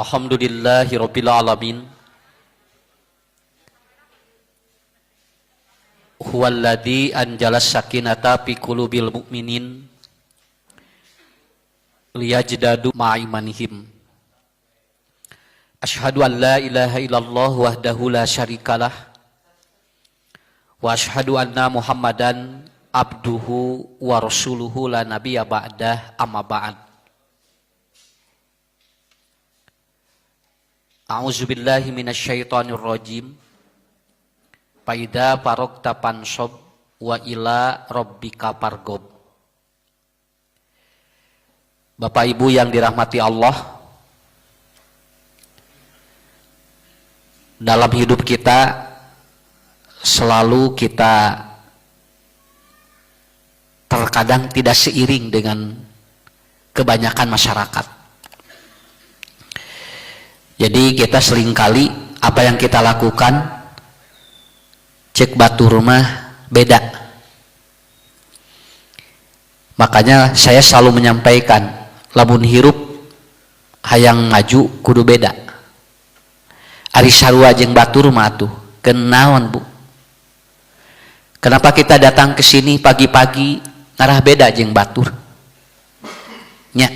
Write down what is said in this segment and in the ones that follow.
Alhamdulillahirabbil alamin. Huwallazi anjalas sakinata fi qulubil mu'minin liyajdadu ma'imanihim. Asyhadu an la ilaha illallah wahdahu la syarikalah wa asyhadu anna Muhammadan abduhu wa rasuluhu la nabiyya ba'dah, amma ba'd. A'udzubillahi minasyaitonir rajim. Faida faraqta fanshab wa ila rabbika farghab. Bapak Ibu yang dirahmati Allah, dalam hidup kita selalu kita terkadang tidak seiring dengan kebanyakan masyarakat. Jadi kita seringkali apa yang kita lakukan cek batu rumah beda. Makanya saya selalu menyampaikan lamun hirup hayang maju kudu beda. Ari sarua jeung batu rumah tuh kenaon Bu? Kenapa kita datang ke sini pagi-pagi ngarah beda jeung batur? Nya.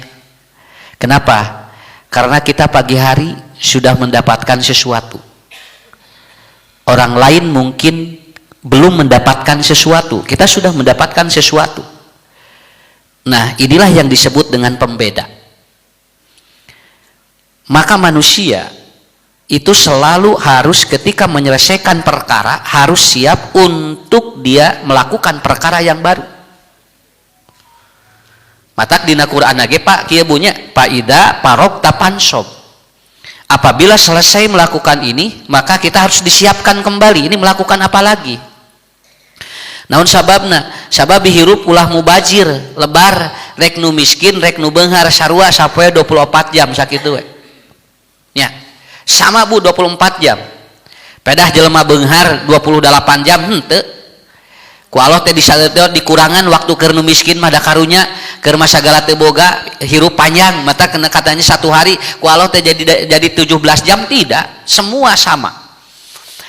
Kenapa? Karena kita pagi hari sudah mendapatkan sesuatu. Orang lain mungkin belum mendapatkan sesuatu, kita sudah mendapatkan sesuatu. Nah, inilah yang disebut dengan pembeda. Maka manusia itu selalu harus ketika menyelesaikan perkara harus siap untuk dia melakukan perkara yang baru. Matak dina Qur'an ge Pak kieu bunyi faida faraqta fanshab. Apabila selesai melakukan ini, maka kita harus disiapkan kembali. Ini melakukan apa lagi? Naon sababna? Sabab hirup ulah mubazir, lebar, rek nu miskin, rek nu beunghar sarua sapoe 24 jam sakitu we. Ya. Sama Bu 24 jam. Pedah jelema beunghar 28 jam henteu. Ku Allah teh disaleuteun dikurangan waktu keur nu miskin mah da karunya keur masagala teu boga hirup panjang mata kena katanya satu hari ku Allah teh jadi 17 jam. Tidak, semua sama.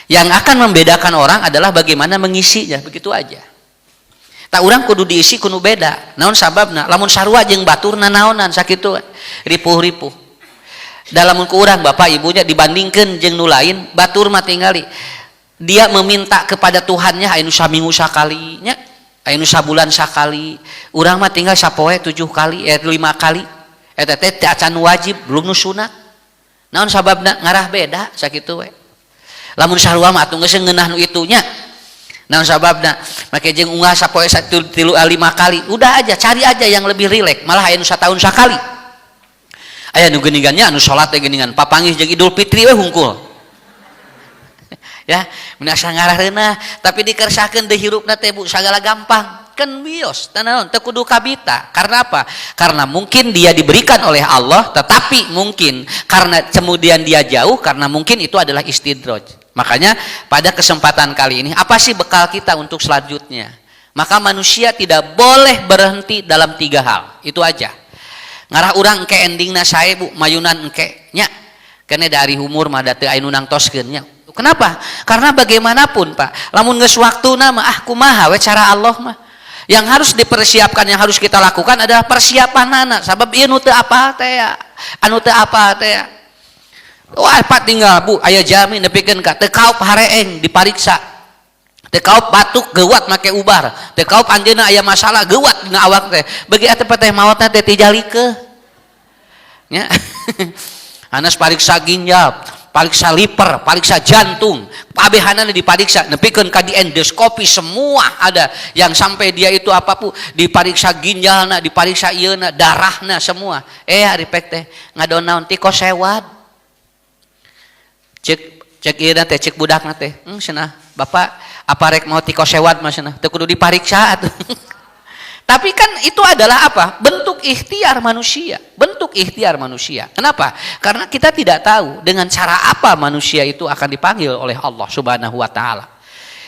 Yang akan membedakan orang adalah bagaimana mengisinya, begitu aja. Tak urang kudu diisi kudu beda. Naon sababna? Lamun sarua jeung baturna naonan sakitu ripuh-ripuh. Dalam ku urang Bapak Ibunya dibandingkeun jeung nu lain, batur mah tingali dia meminta kepada Tuhannya anu saminggu sakali nya, anu sabulan sakali. Urang mah tinggal sapoe 7 kali 5 kali. Eta teh teu acan wajib, belum nu sunat. Naon sababna? Ngarah beda sakitu we. Lamun sarua mah atuh geus ngeunah nu itunya. Naon sababna? Make jeung unggah sapoe 1 3 5 kali. Udah aja, cari aja yang lebih rileks. Malah aya nu satahun sakali. Aya nu geuningannya anu salat teh geuningan papanggih jeung Idul Fitri we hungkul. Ya, menasa ngarah reunah, tapi dikersakeun deui hirupna teh Bu sagala gampang. Kan bios, tanaon teu kudu kabita. Karena apa? Karena mungkin dia diberikan oleh Allah, tetapi mungkin karena kemudian dia jauh, karena mungkin itu adalah istidraj. Makanya pada kesempatan kali ini, apa sih bekal kita untuk selanjutnya? Maka manusia tidak boleh berhenti dalam 3 hal. Itu aja. Ngarah urang engke endingna sae Bu, mayunan engke nya. Kene dari umur mah da teu aya nu nangtoskeun nya. Kenapa? Karena bagaimanapun Pak, lamun geus waktuna mah kumaha we cara Allah mah. Yang harus dipersiapkan, yang harus kita lakukan adalah persiapanana. Sabab ieu nu teu apa teh ya. Anu teu apa teh ya. Wah, Pak tinggal Bu aya jami nepikeun ka teu kaup hareeng dipariksa. Teu kaup batuk geuwat make ubar. Teu kaup anjeunna aya masalah geuwat dina awak teh. Bagi atuh teh maotna teh tijalikeun. Nya. Anas pariksa ginjal, pariksa liver, pariksa jantung, pabehanana dipariksa, nepikeun ka di endoskopi semua ada. Yang sampai dia itu apa Bu, dipariksa ginjalna, dipariksa ieuna, darahna semua. Ari pek teh ngadon naon tikosewad. Cek ieuna teh cek budakna teh. Cenah, Bapak apa rek mau tikosewad mah cenah? Teu kudu dipariksa atuh. Tapi kan itu adalah apa? Bentuk ikhtiar manusia. Bentuk ikhtiar manusia. Kenapa? Karena kita tidak tahu dengan cara apa manusia itu akan dipanggil oleh Allah Subhanahu wa taala.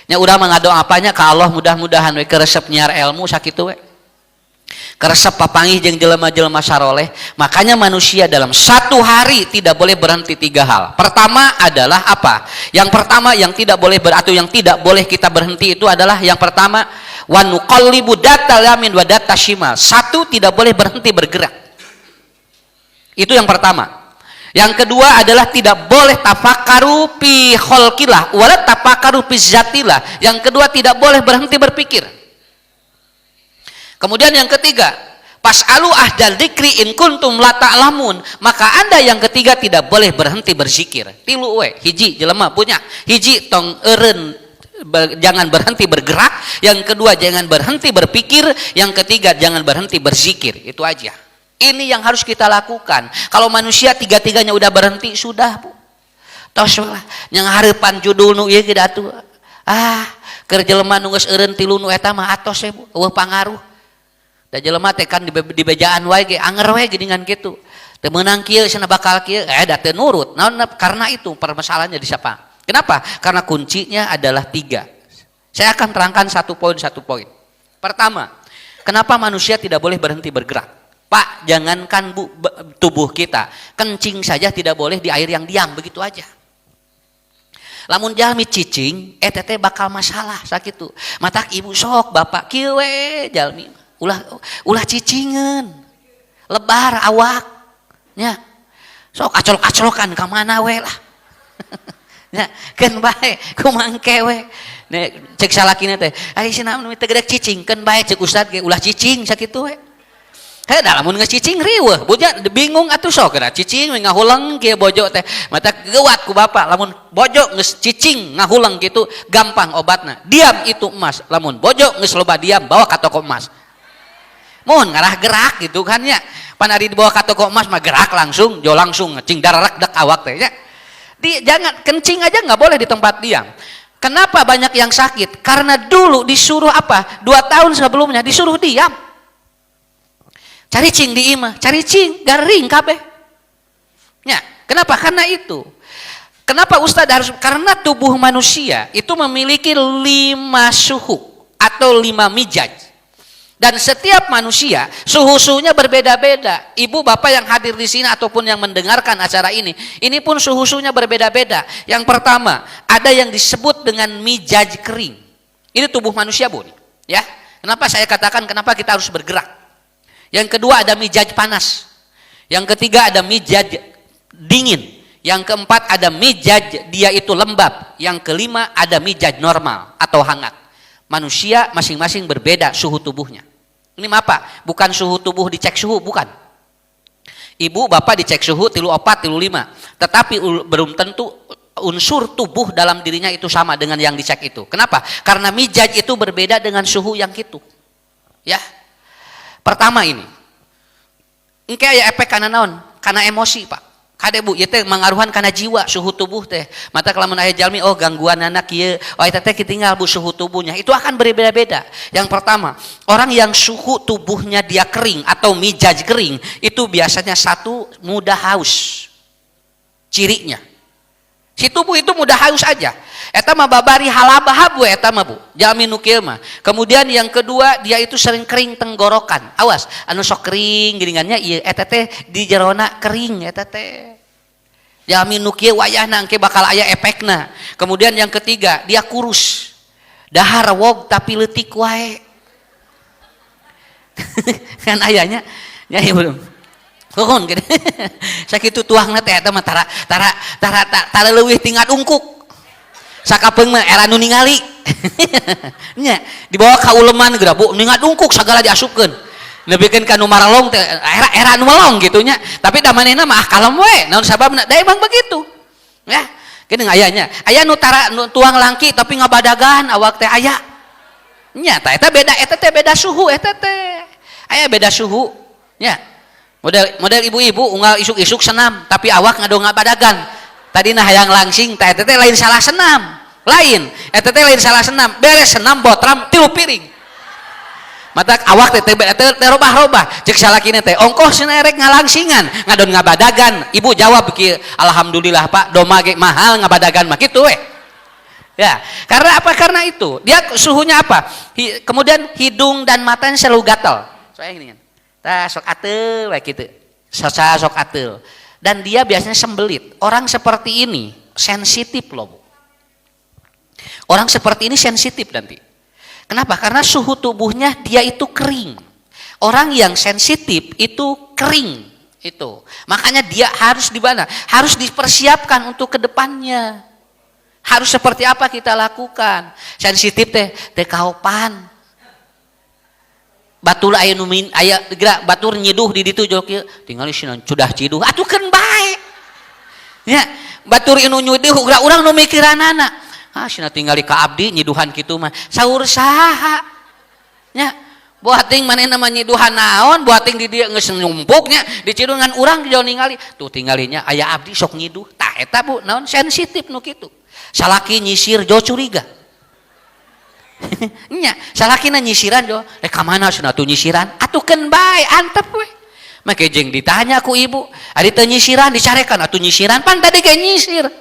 Nya urang mangado apanya ka Allah mudah-mudahan we keresep nyiar ilmu sakitu we. Keresep papangih jeung jelema-jelema saroleh. Makanya manusia dalam satu hari tidak boleh berhenti 3 hal. Pertama adalah apa? Yang pertama yang tidak boleh atau yang tidak boleh kita berhenti itu adalah yang pertama wa nuqallibu datal yamin wa datal shimal. Satu, tidak boleh berhenti bergerak. Itu yang pertama. Yang kedua adalah tidak boleh tafakkaru fi khalqillah wala tafakkaru fi zatillah. Yang kedua tidak boleh berhenti berpikir. Kemudian yang ketiga, pas'alu ahdal dzikri in kuntum la ta'lamun. Maka Anda yang ketiga tidak boleh berhenti berzikir. Tilu we, hiji jelema punya, hiji tong eureun jangan berhenti bergerak, yang kedua jangan berhenti berpikir, yang ketiga jangan berhenti berzikir. Itu aja. Ini yang harus kita lakukan. Kalau manusia tiga-tiganya udah berhenti, sudah Bu. Tos lah, yang harapan judul nu ieu ge atuh. Keur jelema nu geus eureun tilu nu eta mah atos Bu, eueuh pangaruh. Da jelema teh kan di bejaan wae ge anger wae geuningan kitu. Teu meunang kieu cenah bakal kieu, da teu nurut. Naon karena itu permasalahannya di siapa? Kenapa? Karena kuncinya adalah 3. Saya akan terangkan satu poin. Pertama, kenapa manusia tidak boleh berhenti bergerak? Pak, jangankan tubuh kita, kencing saja tidak boleh di air yang diam, begitu aja. Lamun jalmi cicing, teh bakal masalah sakitu. Matak ibu sok, bapak kieu we jalmi. Ulah cicingan. Lebar awak. Nya. Sok acolok-acolokan ka mana we lah. Nya, keun bae kumangke we. Nek cek salakina teh, ari cenah nu teu gedek cicing, keun bae cek ustad ge ulah cicing sakitu we. Da lamun ngecicing riweuh, boja bingung atuh sok da cicing we ngahulang kieu bojo teh. Mata geuwat ku bapak, lamun bojo geus cicing ngahulang kitu gampang obatna. Diam itu emas. Lamun bojo geus loba diam bawa ka toko emas. Mohon ngarah gerak gitu kan ya. Pan ari dibawa ka toko emas mah gerak langsung, jo langsung ngecing dararak dek awak teh ya. Jangan kencing aja nggak boleh di tempat diam. Kenapa banyak yang sakit? Karena dulu disuruh apa? 2 tahun sebelumnya disuruh diam. Cari cing di imah, cari cing, garing kabeh. Ya, kenapa? Karena itu. Kenapa Ustadz harus? Karena tubuh manusia itu memiliki 5 suhu atau 5 mijaj. Dan setiap manusia suhu-suhunya berbeda-beda. Ibu bapak yang hadir di sini ataupun yang mendengarkan acara ini pun suhu-suhunya berbeda-beda. Yang pertama, ada yang disebut dengan mijaj kering. Ini tubuh manusia, Bu. Ya. Kenapa saya katakan kenapa kita harus bergerak? Yang kedua ada mijaj panas. Yang ketiga ada mijaj dingin. Yang keempat ada mijaj dia itu lembab. Yang kelima ada mijaj normal atau hangat. Manusia masing-masing berbeda suhu tubuhnya. Ini apa? Bukan suhu tubuh dicek suhu, bukan. Ibu bapak dicek suhu 34, 35. Tetapi belum tentu unsur tubuh dalam dirinya itu sama dengan yang dicek itu. Kenapa? Karena mijaj itu berbeda dengan suhu yang itu. Ya. Pertama ini, engke aya efek kana naon? Kana emosi, Pak. Kade Bu, ieu teh mangaruhan kana jiwa, suhu tubuh teh. Mata kalamun aya jalmi gangguan anak kieu, eta teh kitinggal Bu suhu tubuhnya. Itu akan berbeda-beda. Yang pertama, orang yang suhu tubuhnya dia kering atau mijaj kering, itu biasanya satu mudah haus. Cirinya. Si tubuh itu mudah haus aja. Eta mah babari halabahab we eta mah Bu. Jalmi nu kieu mah. Kemudian yang kedua dia itu sering kering tenggorokan. Awas, anu sok kering geuningannya ieu eta teh di jerona kering eta teh. Jalmi nu kieu wayahna engke bakal aya efekna. Kemudian yang ketiga, dia kurus. Dahar wog tapi leutik wae. Kan ayanya nya belum. Pohon gitu. Sakitu tuangna teh eta mah tara leuwih tingkat ungkuk. Sakapeung mah era nu ningali. Nya dibawa ka uleman geura Bu, ningat ungkuk sagala diasupkeun. Nebikeun ka nu maralong teh era nu melong gitu nya. Tapi da manehna mah kalem we, naon sababna? Da emang begitu. Ya, geuning ayanya. Aya nu tuang langki tapi ngabadagan awak teh aya. Nya tah eta beda suhu eta teh. Aya beda suhu. Nya. Model ibu-ibu unggal isuk-isuk senam tapi awak ngado ngabadagan. Tadina hayang langsing teh eta teh lain salah senam. Lain, eta teh lain salah senam. Beres senam botram 3 piring. Mata awak teh robah-robah. Cek salakina teh ongkos rek ngalangsingan, ngadon ngabadagan. Ibu jawab kieu, alhamdulillah Pak, doma ge mahal ngabadagan mah kitu we. Ya, karena apa? Karena itu. Dia suhunya apa? Kemudian hidung dan matanya selalu gatal. Soalnya gini kan. Tah sok ateul we kitu. Sok ateul. Dan dia biasanya sembelit. Orang seperti ini sensitif loh, Bu. Orang seperti ini sensitif nanti. Kenapa? Karena suhu tubuhnya dia itu kering. Orang yang sensitif itu kering itu. Makanya dia harus di mana? Harus dipersiapkan untuk kedepannya. Harus seperti apa kita lakukan? Sensitif teh kaopan. Batur aya nu aya gerak batur nyiduh di ditu jok kieu tinggal sieun sudah ciduh atukeun bae. Ya, batur anu nyiduh gerak urang nu mikiranana. Cenah tinggali ka abdi nyiduhan kitu mah saur saha. Nya, buating manehna mah nyiduhan naon, buating di dieu geus numpuknya dicidungan urang jauh ningali. Tuh tinggalinya aya abdi sok nyiduh. Tah eta Bu, naon sensitif nu kitu. Salaki nyisir jauh curiga. Nya, salakina nyisiran jo, ka mana cenah tuh nyisiran? Atukeun bae, antep we. Make jeung ditanya ku ibu, ari teu nyisiran dicarekan atuh nyisiran pan tadi ge nyisir.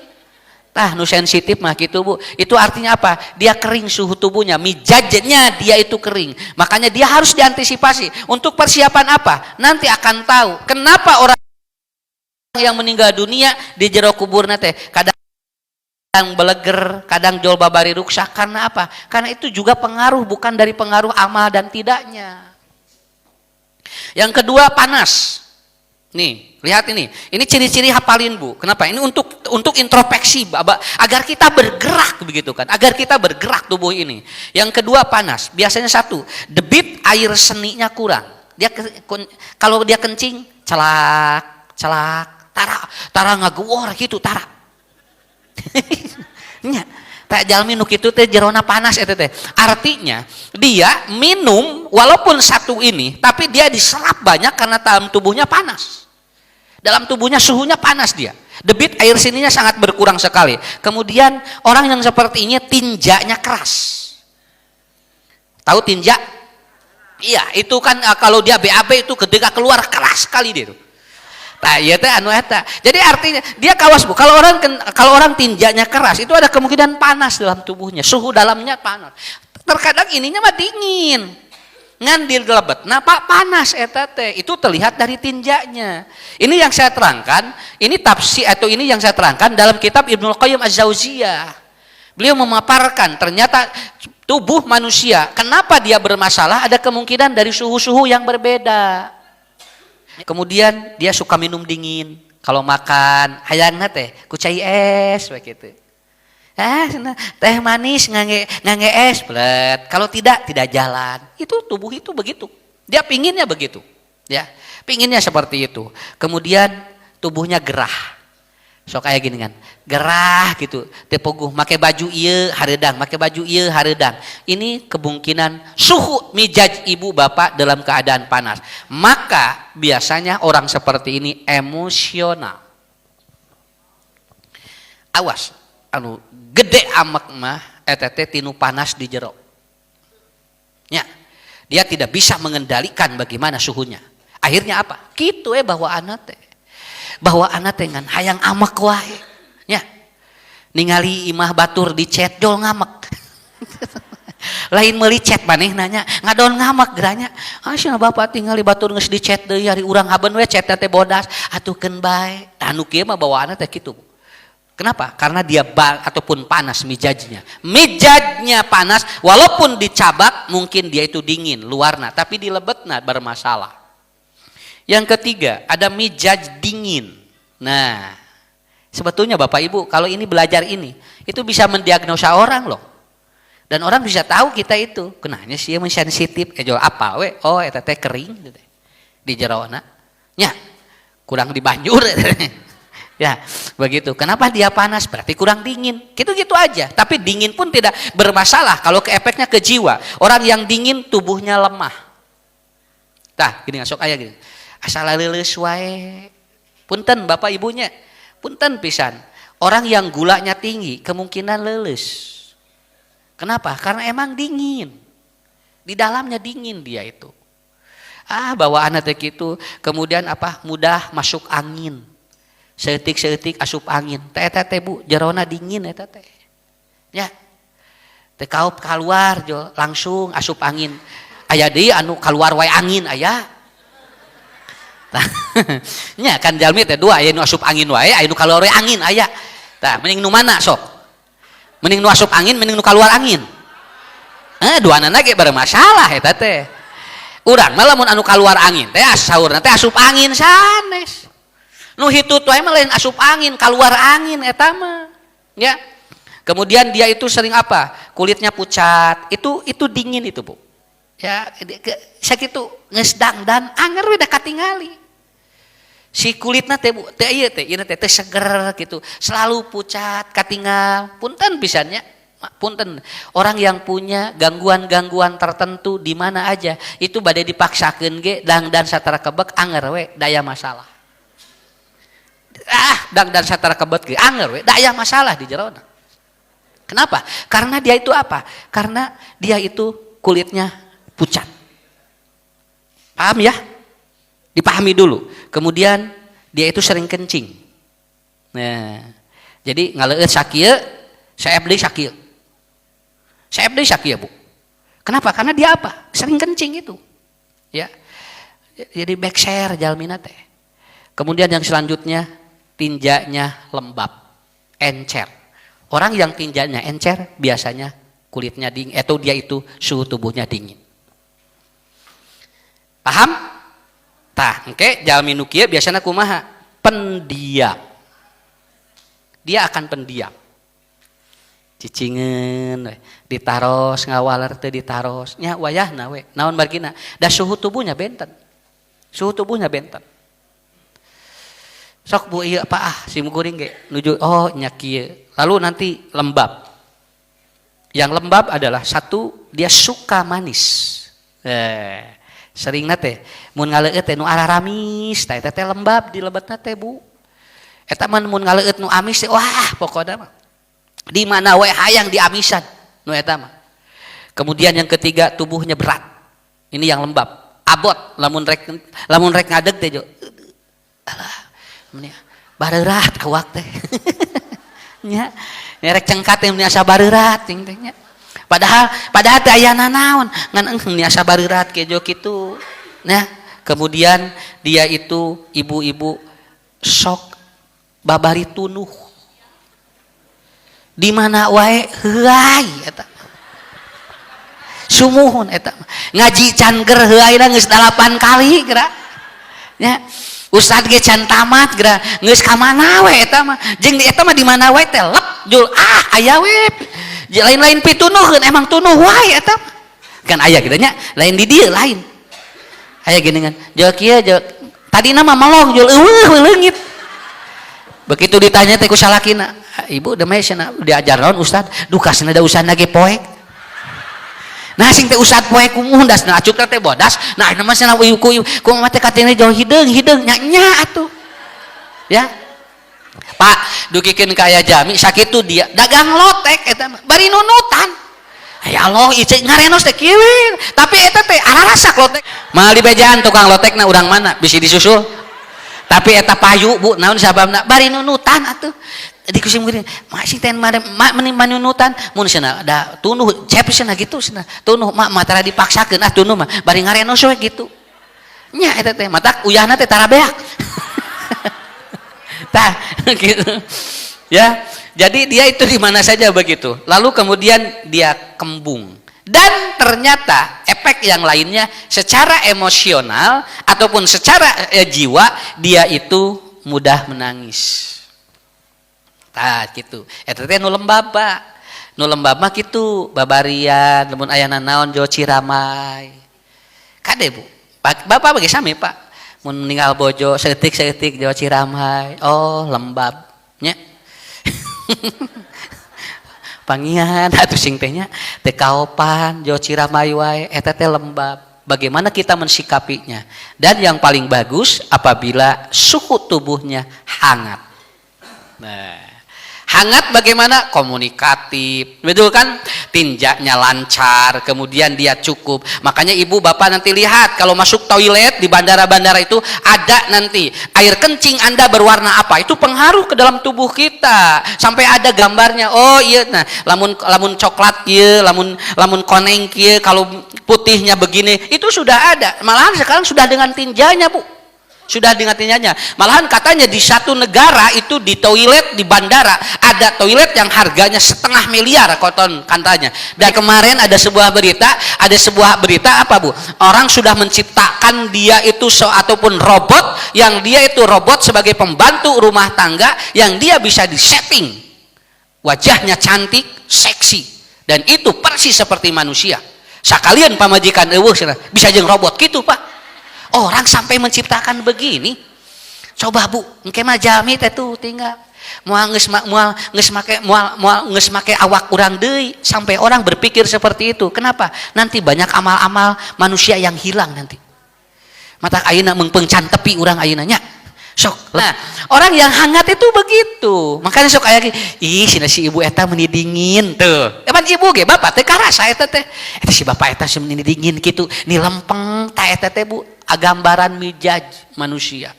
Tah nu sensitif mah gitu Bu. Itu artinya apa? Dia kering suhu tubuhnya, mijajnya dia itu kering. Makanya dia harus diantisipasi. Untuk persiapan apa? Nanti akan tahu kenapa orang yang meninggal dunia di jero kuburna teh kadang beleger, kadang jol babari ruksak. Karena apa? Karena itu juga pengaruh, bukan dari pengaruh amal dan tidaknya. Yang kedua panas. Nih, lihat ini. Ini ciri-ciri hafalin Bu. Kenapa? Ini untuk introspeksi agar kita bergerak begitu kan. Agar kita bergerak tubuh ini. Yang kedua panas. Biasanya satu, debit air seninya kurang. Dia kalau dia kencing, celak, tara ngageuwor gitu, tara. Nya, tak jalmi nu kitu teh jerona panas eta teh. Artinya dia minum walaupun satu ini tapi dia diserap banyak karena dalam tubuhnya panas. Dalam tubuhnya suhunya panas dia. Debit air sininya sangat berkurang sekali. Kemudian orang yang seperti ini tinjanya keras. Tahu tinja? Iya, itu kan kalau dia BAB itu ketika keluar keras sekali dia tuh. Nah, iya teh anu eta. Jadi artinya dia kawas Bu. Kalau orang tinjanya keras itu ada kemungkinan panas dalam tubuhnya, suhu dalamnya panas. Terkadang ininya mah dingin. Ngan dilebet. Nah, panas eta teh. Itu terlihat dari tinjanya. Ini yang saya terangkan, ini tafsir atau ini yang saya terangkan dalam kitab Ibnul Qayyim Az-Zauziyah. Beliau memaparkan ternyata tubuh manusia kenapa dia bermasalah ada kemungkinan dari suhu-suhu yang berbeda. Kemudian dia suka minum dingin. Kalau makan, hayangna teh ku cai es begitu. Teh manis ngangge es, blet. Kalau tidak jalan. Itu tubuh itu begitu. Dia pinginnya begitu. Ya, pinginnya seperti itu. Kemudian tubuhnya gerah. Sok kayak gini kan. Gerah gitu. Teu poguh make baju ieu hareudang, make baju ieu hareudang. Ini kemungkinan suhu mijaj ibu bapak dalam keadaan panas. Maka biasanya orang seperti ini emosional. Awas, anu gede amek mah eta teh tinu panas di jero. Nya, dia tidak bisa mengendalikan bagaimana suhunya. Akhirnya apa? Kitu bawaanna teh. Bawaanna teh ngan hayang amek wae. Nya. Ningali imah batur di chat jol ngamek. Lain meuli chat maneh nanya, ngadon ngamek geranya. Cenah bapak tingali batur geus di chat deui ari urang haben we chat teh bodas, atukeun bae. Anu kieu mah bawaanna teh kitu. Kenapa? Karena dia ataupun panas mijajnya. Mijajnya panas, walaupun dicabak mungkin dia itu dingin luarna, tapi di lebetna bermasalah. Yang ketiga, ada mijaj dingin. Nah, sebetulnya Bapak Ibu, kalau ini belajar ini, itu bisa mendiagnosa orang loh. Dan orang bisa tahu kita itu, kenanya sih yang sensitif, jual apa we? Oh, eta teh kering gitu. Di jeroana. Nya, kurang dibanjur. Ya, begitu. Kenapa dia panas? Berarti kurang dingin. Gitu-gitu aja. Tapi dingin pun tidak bermasalah kalau efeknya ke jiwa. Orang yang dingin tubuhnya lemah. Tah, gini ngasok aya gini. Asal leuleus wae. Punten Bapak Ibunya. Punten pisan. Orang yang gulanya tinggi kemungkinan leuleus. Kenapa? Karena emang dingin. Di dalamnya dingin dia itu. Bawaanna teh kitu. Kemudian apa? Mudah masuk angin. Seetik-seetik asup angin. Teh Bu, jerona dingin eta teh. Ya. Teh kaup keluar jo langsung asup angin. Aya deui anu keluar wae angin aya. Nya kan jalmi teh dua, aya nu asup angin wae, aya nu kaluar angin aya. Tah, mending nu mana sok? Mending nu asup angin, mending nu kaluar angin. Duana ge bareng masalah eta teh. Urang mah lamun anu kaluar angin teh saurna teh asup angin sanes. Nu hitut wae mah lain asup angin, kaluar angin eta mah. Ya. Kemudian dia itu sering apa? Kulitnya pucat. Itu dingin itu, Bu. Ya, sakitu geus dangdan anger we da katingali. Si kulitna teh Bu, teh ieu teh teh seger gitu. Selalu pucat, katingal. Punten pisannya. Punten, orang yang punya gangguan-gangguan tertentu di mana aja itu badai dipaksakeun ge dangdan satara kebek anger we daya masalah. Dangdan satara kebek ge anger we daya masalah di jerona. Kenapa? Karena dia itu apa? Karena dia itu kulitnya pucat. Paham ya? Dipahami dulu. Kemudian dia itu sering kencing. Nah, jadi ngaleueut sakieu, saeb deui sakieu. Saeb deui sakieu, Bu. Kenapa? Karena dia apa? Sering kencing itu. Ya. Jadi backshare jalmina teh. Kemudian yang selanjutnya tinjanya lembab, encer. Orang yang tinjanya encer biasanya kulitnya dingin atau dia itu suhu tubuhnya dingin. Paham? Tah, engke jalmi nu kieu biasana kumaha? Pendiam. Dia akan pendiam. Cicingeun we, ditaros ngawaler teu ditaros, nya wayahna we. Naon margina? Da suhu tubuhnya benten. Suhu tubuhnya benten. Sok Bu ieu apa si muguring ge nuju oh nya kieu. Lalu nanti lembab. Yang lembab adalah satu dia suka manis. Sering nate mun ngaleueut teh nu araramis tah eta teh lembab di lebetna teh Bu. Eta mah mun ngaleueut nu amis teh wah pokona mah. Di mana we hayang diamisan nu eta mah. Kemudian yang ketiga tubuhnya berat. Ini yang lembab. Abot lamun rek ngadeg teh jo. Alah. Bareurat awak teh. Nya rek cengkat teh asa bareurat ting teh nya. Padahal teh aya nanaon ngan engkeung asa bareurat ke jo kitu. Nah, kemudian dia itu ibu-ibu sok babari tunuh. Di mana wae heuai eta. Sumuhun eta. Ngaji can ger heuaina geus 8 kali geura. Nya Ustad ge can tamat geura geus ka mana we eta mah. Jeung di eta mah di mana wae teh lep jul aya we. Lain-lain pitunuhkeun emang tunuh wae eta. Kan aya kitu nya, lain di dieu lain. Aya geuningan. Jol kieu jol tadina mah melong jul eueuh leungit. Begitu ditanya teh ku salakina, "Ibu demai cenah diajar naon Ustad?" "Duh kasna da usahana ge poek." Nah sing teh Ustad poek kumuhun dasna acuk teh bodas. Nah nama cenah ku mah teh katanya jauh hideung nya atuh. Ya. Pak, dukikeun ka aya jami sakitu dia dagang lotek eta mah bari nunutan. Ya Allah, ieu ngarenos teh kieu. Tapi eta teh ararasak lotek. Mal di bejaan tukang lotekna urang mana bisi disusul. Tapi eta payu Bu, naon sababna bari nunutan atuh. Di kusim geuning, masih teh meni manunutan mun cenah da tunuh cep cenah gitu cenah. Tunuh mak tara dipaksakeun tunuh mah bari ngarenos we gitu. Nya eta teh matak uyahna teh tara beak. Tah gitu. Ya. Jadi dia itu di mana saja begitu. Lalu kemudian dia kembung. Dan ternyata efek yang lainnya secara emosional ataupun secara jiwa dia itu mudah menangis. Tah gitu. Eta teh nu lembab, Pak. Nu lembab mah kitu, babarian, lamun aya naon jo ciramai. Kade Bu. Bapak bagi sami, Pak. Mun ninggal bojo seutik-seutik jo ciramai. Oh, lembab. Nya. Pangian atuh sing teh nya teh kaopan jo ciramai wae eta teh lembab. Bagaimana kita mensikapinya? Dan yang paling bagus apabila suhu tubuhnya hangat. Nah, hangat bagaimana? Komunikatif, betul kan? Tinjaknya lancar, kemudian dia cukup. Makanya ibu bapak nanti lihat kalau masuk toilet di bandara-bandara itu ada nanti air kencing Anda berwarna apa? Itu pengaruh ke dalam tubuh kita. Sampai ada gambarnya. Oh iya, nah lamun coklat kieu, lamun koneng kieu, kalau putihnya begini, itu sudah ada. Malahan sekarang sudah dengan tinjanya Bu. Sudah diingatnya. Malahan katanya di satu negara itu di toilet di bandara ada toilet yang harganya 1,5 miliar koton katanya. Dan kemarin ada sebuah berita apa Bu? Orang sudah menciptakan dia itu ataupun robot yang dia itu robot sebagai pembantu rumah tangga yang dia bisa disetting. Wajahnya cantik, seksi dan itu persis seperti manusia. Sakalian pamajikan eueuh bisa jeung robot gitu, Pak. Orang sampai menciptakan begini. Coba Bu, engke mah jami teh tuh tinggal moal geus make awak urang deui sampai orang berpikir seperti itu. Kenapa? Nanti banyak amal-amal manusia yang hilang nanti. Mata ayeuna meungpeung can tepi urang ayeuna nya. Sok. Nah, orang yang hangat itu begitu. Makanya sok aya ih si ibu eta meuni dingin tuh. Eman ibu ge bapak teh karasa eta teh. Eta si bapak eta si meuni dingin kitu, ni lempeng ta eta teh Bu. Gambaran mijaj manusia.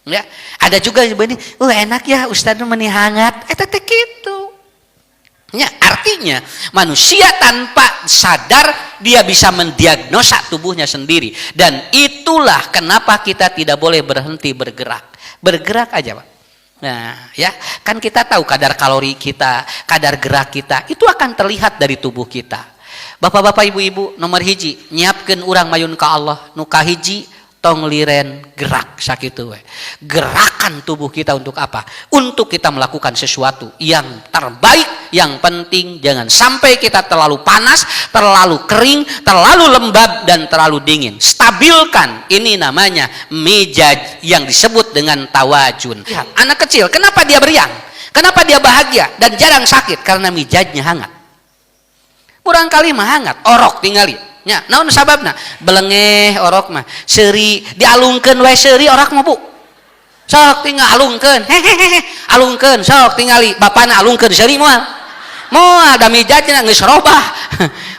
Ya, ada juga begini, enak ya Ustaz meuni hangat. Eta teh kitu. Ya, artinya manusia tanpa sadar dia bisa mendiagnosa tubuhnya sendiri dan itulah kenapa kita tidak boleh berhenti bergerak. Bergerak aja, Pak. Nah, ya, kan kita tahu kadar kalori kita, kadar gerak kita, itu akan terlihat dari tubuh kita. Bapak-bapak, ibu-ibu, nomor hiji, nyiapkeun urang mayun ka Allah, nu kahiji tong liren gerak sakitu we. Gerakan tubuh kita untuk apa? Untuk kita melakukan sesuatu yang terbaik, yang penting jangan sampai kita terlalu panas, terlalu kering, terlalu lembab dan terlalu dingin. Stabilkan, ini namanya mijaj yang disebut dengan tawajun. Lihat, anak kecil, kenapa dia beriang? Kenapa dia bahagia dan jarang sakit? Karena mijajnya hangat. Kurang kali mah hangat, orok tinggali. Nya, naon sababna? Belengeh orok mah. Seuri dialungkeun we seuri orok mah Bu. Sok tinggal alungkeun. Hehehe. Alungkeun sok tingali bapana alungkeun seuri moal. Moal da mijajna geus robah.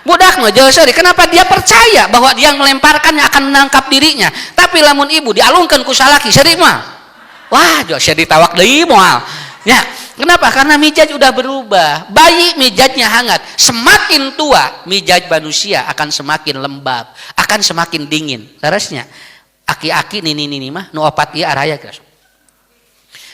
Budak mah jeung seuri. Kenapa dia percaya bahwa dia melemparkannya akan menangkap dirinya? Tapi lamun ibu dialungkeun ku salaki seuri moal. Wah, jo sia ditawak deui moal. Ya, kenapa? Karena mijaj udah berubah. Bayi mijajnya hangat. Semakin tua, mijaj manusia akan semakin lembab, akan semakin dingin. Terusnya, aki-aki nini mah nu opat ieu araya geus.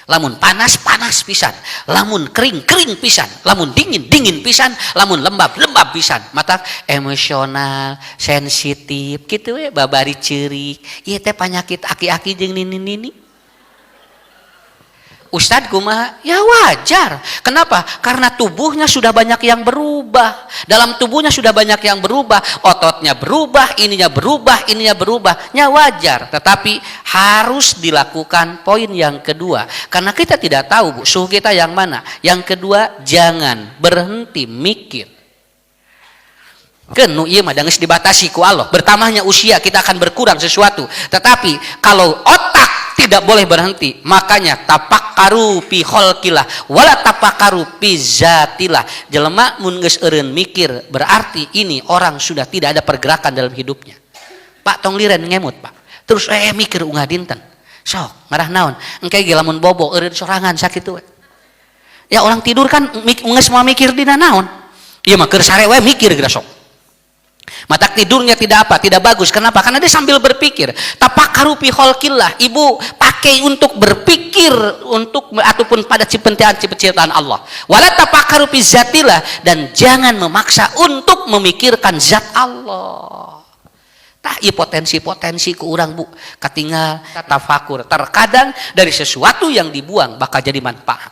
Lamun panas pisan, lamun kering pisan, lamun dingin pisan, lamun lembab pisan. Mata emosional, sensitif, gitu we babari ceurik. Ieu teh panyakit aki-aki jeung nini. Ustadz kumaha? Ya wajar. Kenapa? Karena tubuhnya sudah banyak yang berubah. Dalam tubuhnya sudah banyak yang berubah. Ototnya berubah, ininya berubah. Ya wajar. Tetapi harus dilakukan poin yang kedua. Karena kita tidak tahu Bu, suhu kita yang mana. Yang kedua, jangan berhenti mikir. Kenu ieu mah geus dibatasi ku Allah. Bertambahnya usia kita akan berkurang sesuatu. Tetapi kalau otak tidak boleh berhenti, makanya tapakkaru fi khalqillah wala tapakkaru fi zatillah. Jelema mun geus eureun mikir berarti ini orang sudah tidak ada pergerakan dalam hidupnya. Pak tong liren ngemut Pak. Terus mikir ungah dinten. Sok ngarah naon? Engke ge lamun bobo eureun sorangan sakitu we. Ya orang tidur kan geus moal mikir dina naon? Ieu mah keur sare we mikir geura sok. Mata tidurnya tidak bagus. Kenapa? Karena dia sambil berpikir. Tapakkaru fi khalqillah. Ibu pakai untuk berpikir untuk ataupun pada penciptaan Allah. Wala tapakkaru fi zatillah, dan jangan memaksa untuk memikirkan zat Allah. Tah ieu potensi ku urang Bu, katinggal tafakur. Terkadang dari sesuatu yang dibuang bakal jadi manfaat.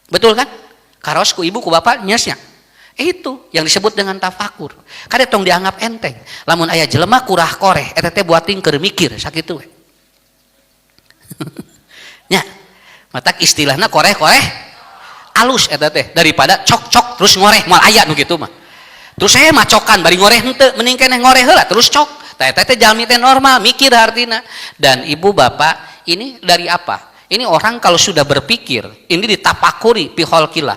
Betul kan? Karos ku ibu ku bapak nyesnya. Itu yang disebut dengan tafakur. Kada tong dianggap enteng. Lamun aya jelema kurah koreh eta teh buating keur mikir sakitu we. Nya, matak istilahna koreh-koreh alus eta teh daripada cok-cok terus ngoreh moal aya nu kitu mah. Terus saya macokan bari ngoreh henteu mending keneh ngoreh heula terus cok. Tah eta teh jalmi teh normal mikir artina. Dan ibu bapak ini dari apa? Ini orang kalau sudah berpikir, ini ditapakuri fi khalqillah.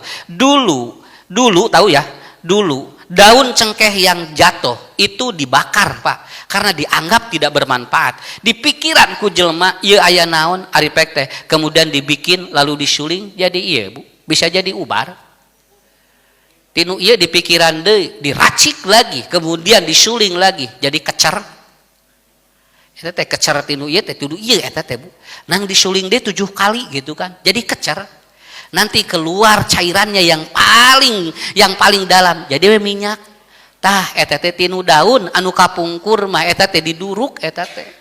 Dulu tahu ya, dulu daun cengkeh yang jatuh itu dibakar Pak, karena dianggap tidak bermanfaat. Di pikiran ku jelema ieu aya naon ari pek teh, kemudian dibikin lalu disuling jadi ieu Bu, bisa jadi ubar. Tinu ieu di pikiran deui diracik lagi, kemudian disuling lagi jadi kecer. Eta teh kecer tinu ieu teh tudu ieu eta teh Bu. Nang disuling dia 7 kali gitu kan. Jadi kecer. Nanti keluar cairannya yang paling dalam. Jadi we minyak. Tah eta teh tinu daun anu kapungkur mah eta teh diduruk eta teh.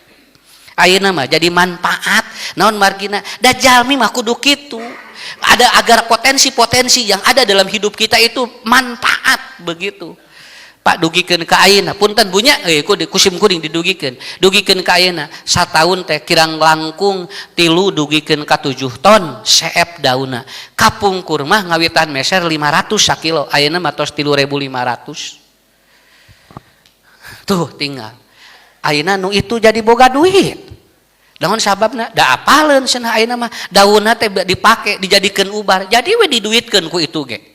Ayeuna mah jadi manfaat naon margina. Da jalmi mah kudu kitu. Ada agar potensi-potensi yang ada dalam hidup kita itu manfaat begitu. Pak dugikeun ka ayeuna punten bunya ku kusim kuring didugikeun ka ayeuna sataun teh kirang langkung 3 dugikeun ka 7 ton seep dauna kapungkur mah ngawitan meser 500 sakilo ayeuna mah tos 3.500 tuh tinggal ayeuna nu itu jadi boga duit naon sababna da apaleun cenah ayeuna mah daunna teh dipake dijadikeun ubar jadi we diduitkeun ku itu ge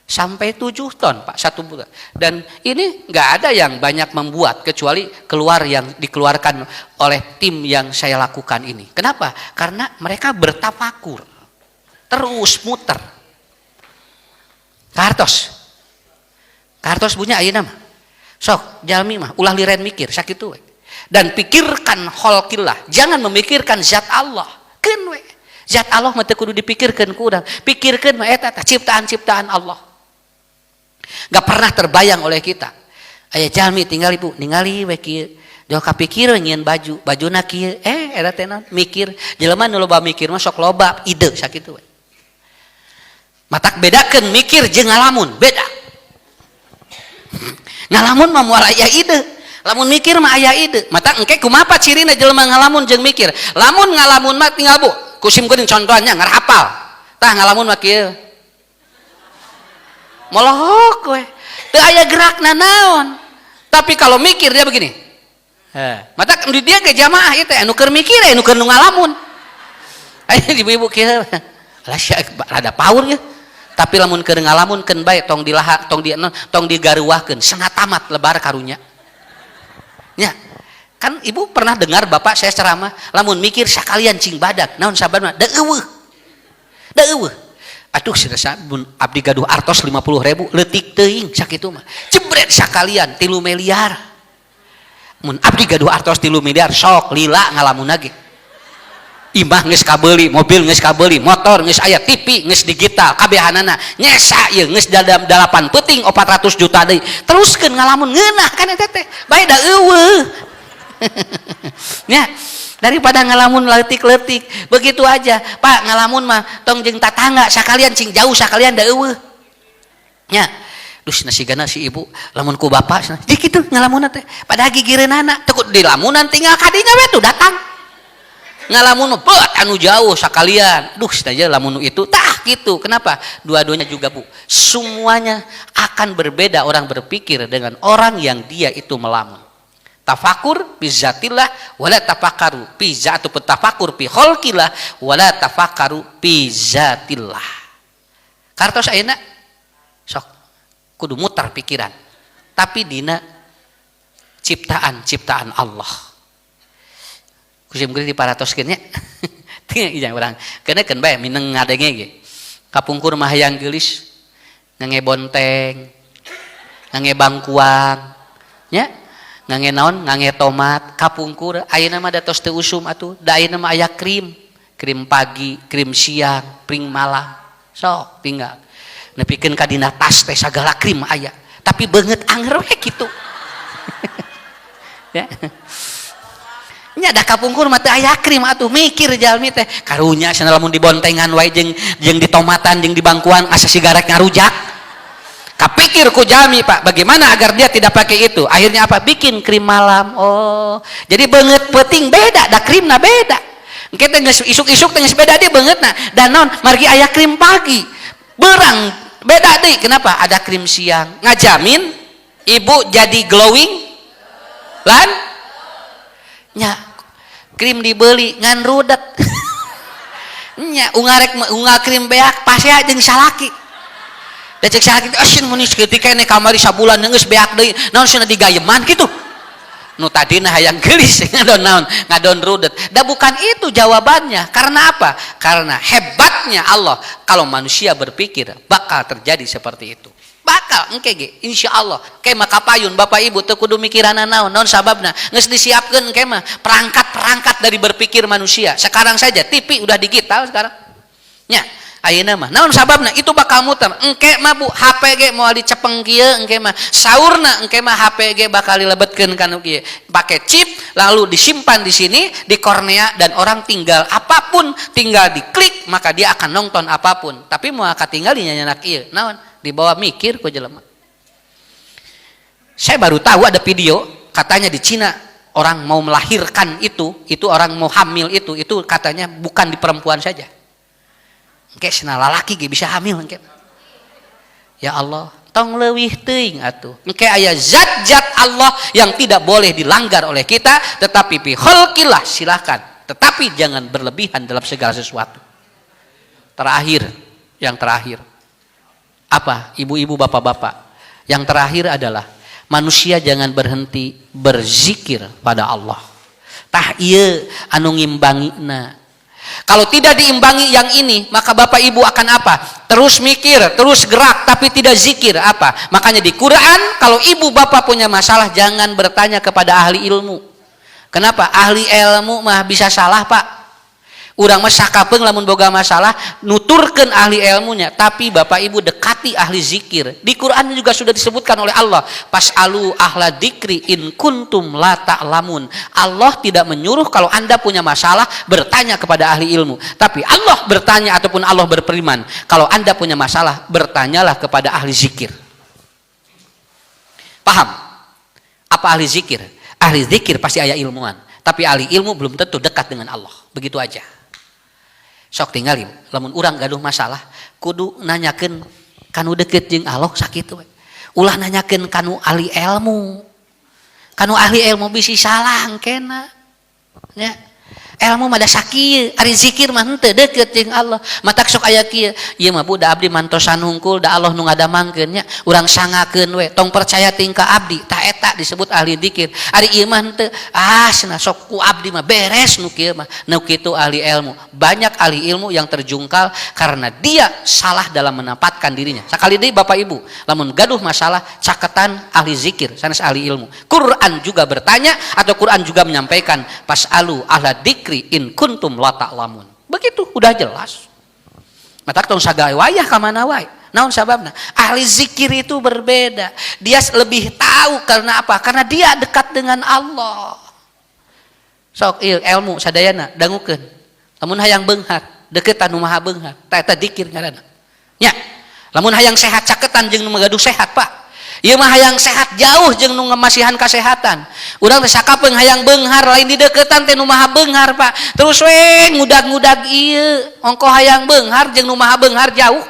sampai 7 ton Pak 1 bulan dan ini nggak ada yang banyak membuat kecuali keluar yang dikeluarkan oleh tim yang saya lakukan ini. Kenapa? Karena mereka bertafakur terus muter kartos punya ayeuna mah sok jalmi mah ulah liren mikir sakitu we dan pikirkan kholqillah jangan memikirkan zat Allah keun we zat Allah mah teu kudu dipikirkeun ku urang pikirkeun mah eta ciptaan-ciptaan Allah. Gak pernah terbayang oleh kita. Aya jalmi tinggal ibu ningali we kieu. Jauh kapikir nyeun bajuna kieu. Eta teh naon? Mikir. Jelema nu loba mikir mah sok loba ide sakitu we. Matak bedakeun mikir jeung ngalamun, beda. Ngalamun mah moal aya ide. Lamun mikir mah aya ide. Matak engke kumaha cirina jelema ngalamun jeung mikir? Lamun ngalamun mah tinggal Bu, kusim kuring contohnya ngarapal. Tah ngalamun mah kieu. Molohok we teu aya gerakna naon tapi kalau mikir dia begini mata di dia ke jamaah itu anu keur mikir anu keur ngalamun aya ibu-ibu kieu rada paur ya tapi lamun keur ngalamun keun bae tong dilahak tong digaruahkeun setengah tamat lebar karunya nya kan ibu pernah dengar bapak saya ceramah lamun mikir sakalian cing badak naon sabana da eueuh atuh sirasa abdi gaduh artos 50.000 leutik teuing sakitu mah jebret sakalian 3 miliar mun abdi gaduh artos 3 miliar sok lila ngalamun ge imah geus kabeuli mobil geus kabeuli motor geus aya TV geus digital kabehanana nyesa ieu geus 8 peuting 400 juta deui teruskeun ngalamun ngeunah kan eta teh bae da eueuh nya daripada ngalamun letik-letik begitu aja Pak ngalamun mah tong jeung tatangga sakalian cing jauh sakalian da eueuh nya dus nasigana si ibu lamun ku bapak jadi kitu ngalamunna teh pada gigireunana teu dilamunan tinggal kadinya we tuh datang ngalamun beut anu jauh sakalian duh saja lamun itu tah gitu kenapa dua-duanya juga Bu semuanya akan berbeda orang berpikir dengan orang yang dia itu melamun tafakur bi zatillah wala tafakkaru bi zatu tafakur bi khalqillah wala tafakkaru bi zatillah. Kartos ayeuna sok kudu muter pikiran tapi dina ciptaan Allah. Kusim geus diparatoskeun nya. Teu ija urang. Keunekeun bae mineng ngadenge ge. Kapungkur mah hayang geulis ngange bonteng, ngange bangkuang. Nya ngange naon ngange tomat kapungkur ayeuna mah da tos teu usum atuh da ayeuna mah aya krim pagi krim siang pring malam sok tinggal nepikeun ka dina tas teh sagala krim aya tapi beungeut anger we kitu ya nya da kapungkur mah teu aya krim atuh mikir jalmi teh karunya cenah lamun dibontengan wae jeung di tomatan jeung di bangkuan asa sigaret ngarujak kapikir ku jalmi Pak bagaimana agar dia tidak pakai itu akhirnya apa bikin krim malam oh jadi beungeut peuting beda da krimna beda engke teh geus isuk-isuk teh geus beda dia beungeutna dan naon margi aya krim pagi beurang beda deui kenapa ada krim siang ngajamin ibu jadi glowing lan nya krim dibeli ngan rudet nya ungal krim beak pasea jeung salaki da cek salaki asin mun ketika ini kamari sabulan geus beak deui naon cenah digayeman kitu nu tadina hayang geulis ngadon rudet da bukan itu jawabannya karena apa karena hebatnya Allah kalau manusia berpikir bakal terjadi seperti itu bakal engke ge insyaallah ke mah kapayun bapak ibu teu kudu mikiranna naon sababna geus disiapkeun ke mah perangkat-perangkat dari berpikir manusia. Sekarang saja TV udah digital sekarang nya ayeuna mah naon sababna itu bakal muter engke mah Bu HP ge moal dicepeng kieu engke mah saurna engke mah HP ge bakal dilebetkeun kana kieu pakai chip lalu disimpan di sini di kornea dan orang tinggal apapun tinggal diklik maka dia akan nonton apapun tapi moal katinggal di nyana kieu naon dibawa mikir ku jelema. Saya baru tahu ada video katanya di Cina orang mau melahirkan itu orang mau hamil itu katanya bukan di perempuan saja. Engke cenah lalaki ge bisa hamil engke. Ya Allah, tong leuwih teuing atuh. Engke aya zat-zat Allah yang tidak boleh dilanggar oleh kita, tetapi fi khalqillah silakan, tetapi jangan berlebihan dalam segala sesuatu. Yang terakhir. Apa? Ibu-ibu, bapak-bapak. Yang terakhir adalah manusia jangan berhenti berzikir pada Allah. Tah ieu anu ngimbangina. Kalau tidak diimbangi yang ini, maka bapak ibu akan apa? Terus mikir, terus gerak, tapi tidak zikir. Apa? Makanya di Quran, kalau ibu bapak punya masalah, jangan bertanya kepada ahli ilmu. Kenapa? Ahli ilmu mah bisa salah pak. Urang mah sakapeung lamun boga masalah nuturkeun ahli ilmunya, tapi bapak ibu dekati ahli zikir. Di Quran juga sudah disebutkan oleh Allah, pas'alu ahla dzikri in kuntum la ta'lamun. Allah tidak menyuruh kalau Anda punya masalah bertanya kepada ahli ilmu, tapi Allah bertanya ataupun Allah berfirman, kalau Anda punya masalah bertanyalah kepada ahli zikir. Paham? Apa ahli zikir? Ahli zikir pasti aya ilmuwan, tapi ahli ilmu belum tentu dekat dengan Allah. Begitu aja. Sok tinggali lamun urang gaduh masalah kudu nanyakeun kanu deukeut jeung Allah sakitu we. Ulah nanyakeun kanu ahli ilmu. Kanu ahli ilmu bisi salah engkena. Nya. Ilmu mah da sakieu, ari zikir mah henteu deukeut jeung Allah. Matak sok aya kieu, ieu mah Bu da abdi mantosan hungkul da Allah nu ngadamangkeun nya. Urang sangakeun we, tong percaya tingkah abdi, tah eta disebut ahli zikir. Ari ieu mah henteu, cenah sok ku abdi mah beres nu kieu mah. Nu kitu ahli ilmu. Banyak ahli ilmu yang terjungkal karena dia salah dalam menempatkan dirinya. Sakali deui Bapak Ibu, lamun gaduh masalah caketan ahli zikir, sanes ahli ilmu. Quran juga bertanya atau Quran juga menyampaikan, pas'alu ahla dzikri in kuntum la ta'lamun. Begitu udah jelas. Matak tong sagaya wayah ka mana wae. Naon sababna? Ahli zikir itu berbeda. Dia lebih tahu karena apa? Karena dia dekat dengan Allah. Sok ilmu sadayana dangukeun. Lamun hayang beunghar, deukeutan nu maha beunghar. Tah eta zikir ngaranna. Nya. Lamun hayang sehat caketan jeung nu magaduh sehat, Pak. Ieu mah hayang sehat jauh jeung nu ngamasihan kasehatan. Urang teh sakapeung hayang beunghar lain di deukeutan teh nu maha beunghar, Pak. Terus we ngudag-ngudag ieu, ongko hayang beunghar jeung nu maha beunghar jauh.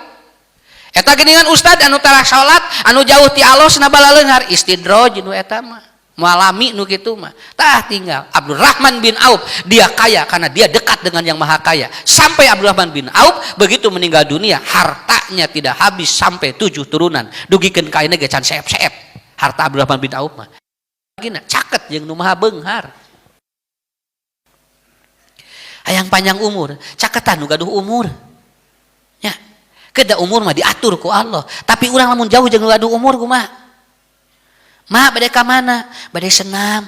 Eta geuningan ustad anu tara salat, anu jauh ti Allah cenah bala leunghar, istidraj nu eta mah. Mualami nu kitu mah. Tah tinggal Abdurrahman bin Auf, dia kaya karena dia dekat dengan yang maha kaya. Sampai Abdurrahman bin Auf begitu meninggal dunia, hartanya tidak habis sampai 7 turunan. Dugikeun ka ayeuna ge can seep-seep. Harta Abdurrahman bin Auf mah. Gina caket jeung nu maha beunghar. Hayang panjang umur, caketan nu gaduh umur. Nya, kedah umur mah diatur ku Allah, tapi urang lamun jauh jeung gaduh umur kumaha? Ma bade ka mana? Bade senam.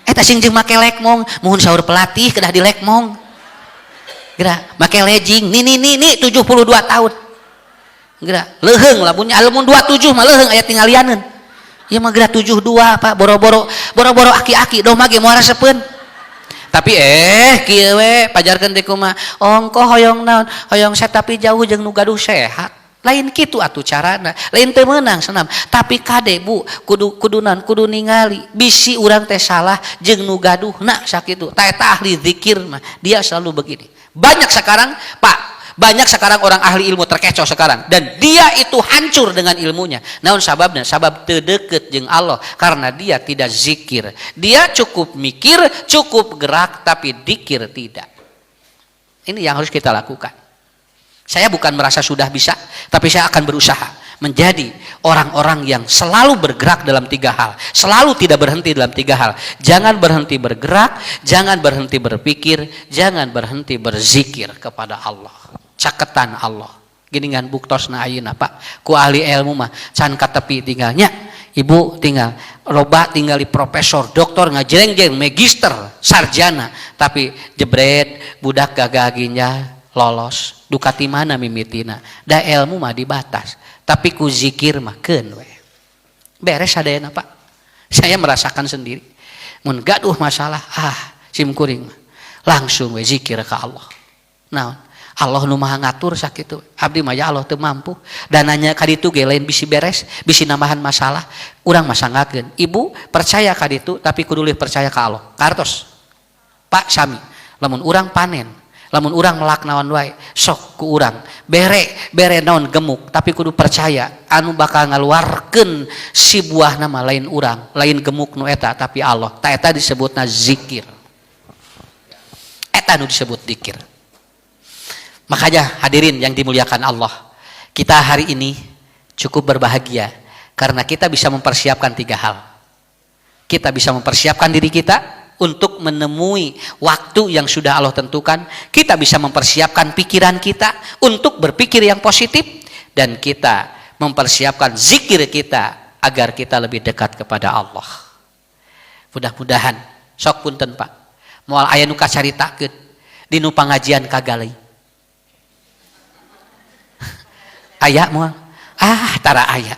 Eta sing jeung make lekmong, muhun saur pelatih kedah di lekmong. Geura make legging, ni 72 tahun. Geura leuheung lamun 27 mah leuheung aya tinggalianeun. Ieu mah geura 72 Pak, boro-boro aki-aki doh mage moal resepeun. Tapi kieu we pajarkeun teh kumaha? Ongko hoyong naon? Hoyong set tapi jauh jeung nu gaduh sehat. Lain kitu atuh carana, lain teu meunang senam. Tapi kade Bu, kudu ningali bisi urang teh salah jeung nu gaduhna sakitu. Tah eta ahli zikir mah, dia selalu begini. Banyak sekarang, Pak, banyak sekarang orang ahli ilmu terkecoh sekarang dan dia itu hancur dengan ilmunya. Naon sababna? Sabab teu deukeut jeung Allah karena dia tidak zikir. Dia cukup mikir, cukup gerak tapi zikir tidak. Ini yang harus kita lakukan. Saya bukan merasa sudah bisa, tapi saya akan berusaha menjadi orang-orang yang selalu bergerak dalam 3 hal, selalu tidak berhenti dalam 3 hal. Jangan berhenti bergerak, jangan berhenti berpikir, jangan berhenti berzikir kepada Allah. Caketan Allah. Geningan buktosna ayeuna Pak. Ku ahli ilmu mah can ka tepi tinggalnya. Ibu tinggal loba tinggali profesor, doktor, ngajreng-jreng, magister, sarjana, tapi jebret budak gagaginya lolos. Dukati mana mimitina? Da ilmu mah dibatas, tapi ku zikir mah keun we. Beres sadayana Pak. Saya merasakan sendiri. Mun gaduh masalah, simkuring mah langsung we zikir ka Allah. Naon? Allah nu maha ngatur sakitu. Abdi mah ya Allah teu mampu. Dananya ka ditu ge lain bisi beres, bisi nambahan masalah. Urang mah sangakeun. Ibu percaya ka ditu tapi kudu leuwih percaya ka Allah. Kartos. Pak sami, lamun urang panen, lamun urang melak naon wae, sok ku urang. Bere naon gemuk, tapi kudu percaya anu bakal ngaluarkeun si buahna mah lain urang, lain gemuk nu eta tapi Allah. Ta eta disebutna zikir. Eta nu disebut zikir. Makanya hadirin yang dimuliakan Allah, kita hari ini cukup berbahagia karena kita bisa mempersiapkan 3 hal. Kita bisa mempersiapkan diri kita untuk menemui waktu yang sudah Allah tentukan. Kita bisa mempersiapkan pikiran kita untuk berpikir yang positif, dan kita mempersiapkan zikir kita agar kita lebih dekat kepada Allah. Mudah-mudahan sok punten Pak, moal aya nu kacaritakeun di nu pangajian kagali. Aya moal tara aya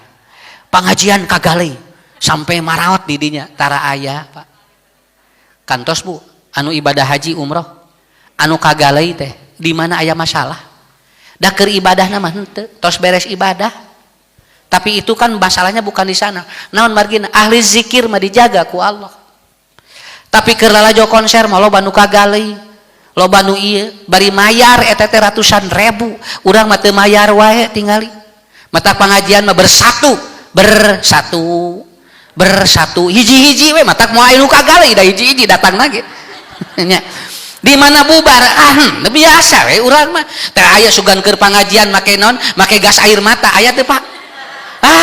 pangajian kagali sampai maraot di dinya tara aya Pak. Kantos Bu anu ibadah haji umroh anu kagali teh di mana aya masalah da keur ibadahna mah henteu tos beres ibadah, tapi itu kan masalahnya bukan di sana. Naon margina ahli zikir mah dijaga ku Allah, tapi keur lalajo konser mah loba nu kagali, loba nu ieu bari mayar eta teh ratusan ribu. Urang mah teu mayar wae tingali. Mata pengajian mah bersatu hiji-hiji we matak moal anu kagali da hiji-hiji datang lagi. Nya. Di mana bubar biasa we urang mah. Teh aya sugan keur pengajian make naon? Make gas air mata aya teu Pak?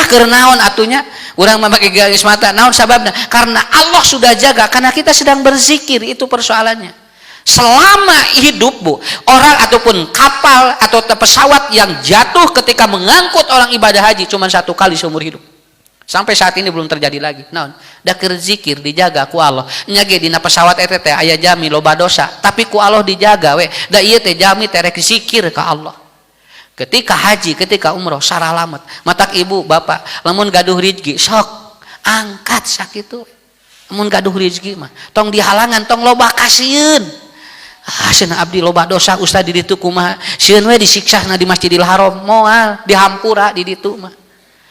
Keur naon atunya? Urang mah make gas mata. Naon sababna? Karena Allah sudah jaga, karena kita sedang berzikir, itu persoalannya. Selama hidup Bu, orang ataupun kapal atau pesawat yang jatuh ketika mengangkut orang ibadah haji cuma 1 kali seumur hidup. Sampai saat ini belum terjadi lagi. Naon? Da keur zikir dijaga ku Allah. Nya ge dina pesawat eta teh aya jami loba dosa, tapi ku Allah dijaga we. Da ieu teh jami teh rek zikir ka Allah. Ketika haji, ketika umroh saralamet. Matak ibu, bapak, lamun gaduh rezeki sok angkat sakitu. Lamun gaduh rezeki mah tong dihalangan, tong loba kasieun. Cenah abdi loba dosa ustaz di ditu kumaha? Sieun we disiksana di Masjidil Haram, moal dihampura di ditu mah.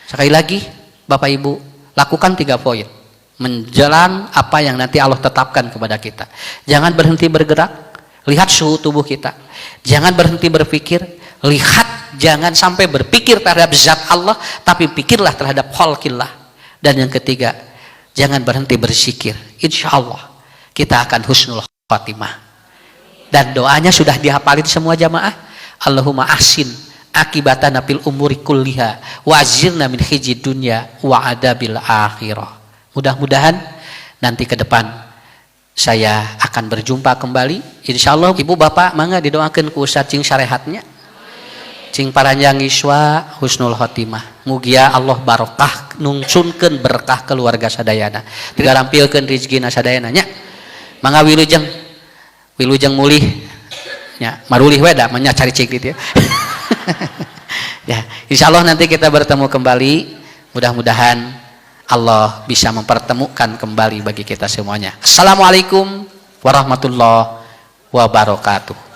Sekali lagi, Bapak Ibu, lakukan 3 poin menjelang apa yang nanti Allah tetapkan kepada kita. Jangan berhenti bergerak, lihat suhu tubuh kita. Jangan berhenti berpikir, lihat, jangan sampai berpikir terhadap zat Allah, tapi pikirlah terhadap khalqillah. Dan yang ketiga, jangan berhenti berzikir. Insya Allah kita akan husnul khatimah. Dan doanya sudah dihafalin semua jamaah. Allahumma ahsin akibatana fil umuri kulliha wa azirna min khizyid dunya wa adabil akhirah. Mudah-mudahan nanti ke depan saya akan berjumpa kembali. Insyaallah ibu bapak mangga didoakeun ku Ustaz cing sarehatnya. Cing paranjang iswa husnul khotimah. Mugia Allah barokah nungsunkeun berkah keluarga sadayana. Digarampilkeun rezekina sadayana nya. Mangga wilujeng mulih ya marulih we da nya cari cik gitu ya. Ya, insyaallah nanti kita bertemu kembali. Mudah-mudahan Allah bisa mempertemukan kembali bagi kita semuanya. Assalamualaikum warahmatullahi wabarakatuh.